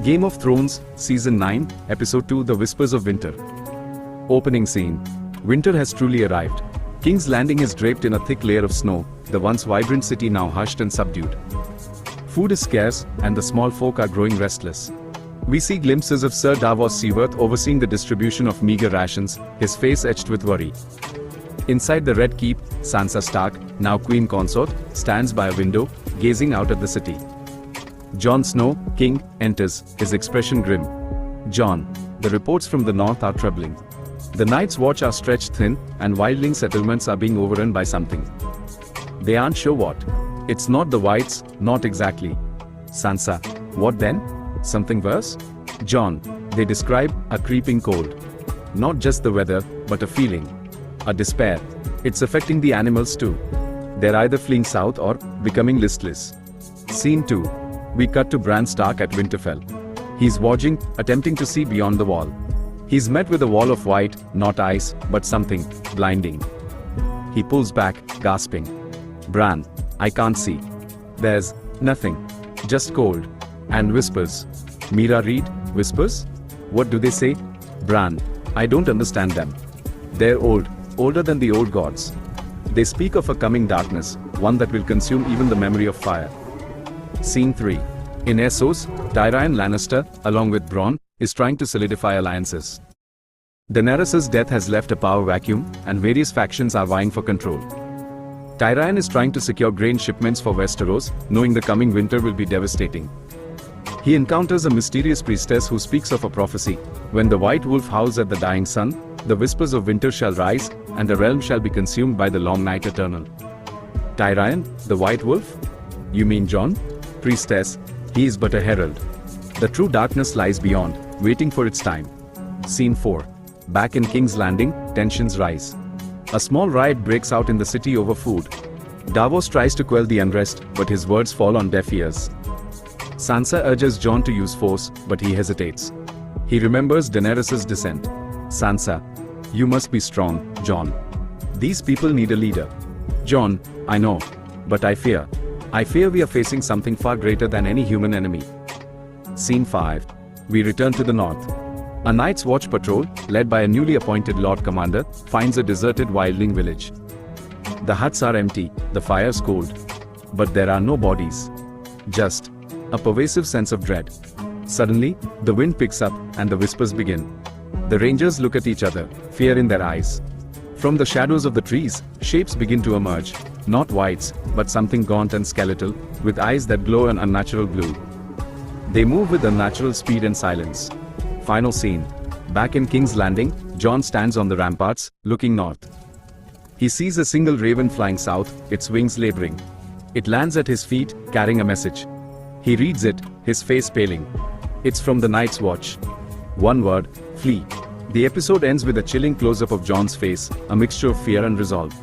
Game of Thrones, Season 9, Episode 2, The Whispers of Winter. Opening scene. Winter has truly arrived. King's Landing is draped in a thick layer of snow, the once vibrant city now hushed and subdued. Food is scarce, and the small folk are growing restless. We see glimpses of Sir Davos Seaworth overseeing the distribution of meager rations, his face etched with worry. Inside the Red Keep, Sansa Stark, now Queen Consort, stands by a window, gazing out at the city. Jon Snow, King, enters, his expression grim. Jon, the reports from the north are troubling. The Night's Watch are stretched thin, and wildling settlements are being overrun by something. They aren't sure what. It's not the Whites, not exactly. Sansa, what then? Something worse? Jon, they describe a creeping cold. Not just the weather, but a feeling. A despair. It's affecting the animals too. They're either fleeing south or becoming listless. Scene 2. We cut to Bran Stark at Winterfell. He's watching, attempting to see beyond the wall. He's met with a wall of white, not ice, but something blinding. He pulls back, gasping. Bran, I can't see. There's nothing. Just cold. And whispers. Mira Reed, whispers? What do they say? Bran, I don't understand them. They're old, older than the old gods. They speak of a coming darkness, one that will consume even the memory of fire. Scene 3. In Essos, Tyrion Lannister, along with Bronn, is trying to solidify alliances. Daenerys' death has left a power vacuum, and various factions are vying for control. Tyrion is trying to secure grain shipments for Westeros, knowing the coming winter will be devastating. He encounters a mysterious priestess who speaks of a prophecy. When the White Wolf howls at the dying sun, the whispers of winter shall rise, and the realm shall be consumed by the long night eternal. Tyrion, the White Wolf? You mean Jon? Priestess, he is but a herald. The true darkness lies beyond, waiting for its time. Scene 4. Back in King's Landing, tensions rise. A small riot breaks out in the city over food. Davos tries to quell the unrest, but his words fall on deaf ears. Sansa urges Jon to use force, but he hesitates. He remembers Daenerys' descent. Sansa, you must be strong, Jon. These people need a leader. Jon, I know. But I fear we are facing something far greater than any human enemy. Scene 5. We return to the north. A Night's Watch patrol, led by a newly appointed Lord Commander, finds a deserted wildling village. The huts are empty, the fire's cold. But there are no bodies. Just a pervasive sense of dread. Suddenly, the wind picks up, and the whispers begin. The Rangers look at each other, fear in their eyes. From the shadows of the trees, shapes begin to emerge. Not whites, but something gaunt and skeletal, with eyes that glow an unnatural blue. They move with unnatural speed and silence. Final scene. Back in King's Landing, Jon stands on the ramparts, looking north. He sees a single raven flying south, its wings laboring. It lands at his feet, carrying a message. He reads it, his face paling. It's from the Night's Watch. One word, flee. The episode ends with a chilling close-up of Jon's face, a mixture of fear and resolve.